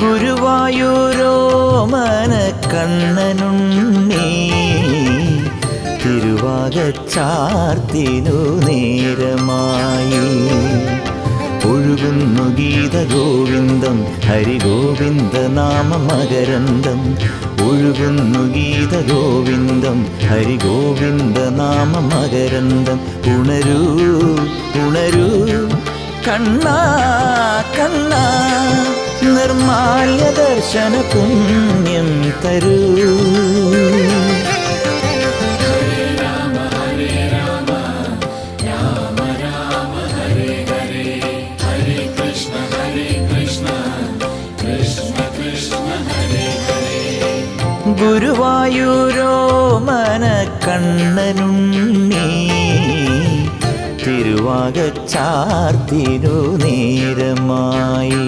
ഗുരുവായൂരോ മനക്കണ്ണനുണ്ണി തിരുവാകച്ചാർത്തിനു നേരമായി. ഒഴുകുന്നു ഗീതഗോവിന്ദം ഹരിഗോവിന്ദ നാമ മകരന്തം. ഒഴുകുന്നു ഗീതഗോവിന്ദം ഹരിഗോവിന്ദ നാമ മകരന്തം. ഉണരൂ ഉണരൂ കണ്ണാ കണ്ണാ, നിർമാല്യ ദർശന പുണ്യം തരൂ. ഗുരുവായൂരോ മനക്കണ്ണനുണ്ണി തിരുവാകച്ചാർത്തിനു നേരമായി.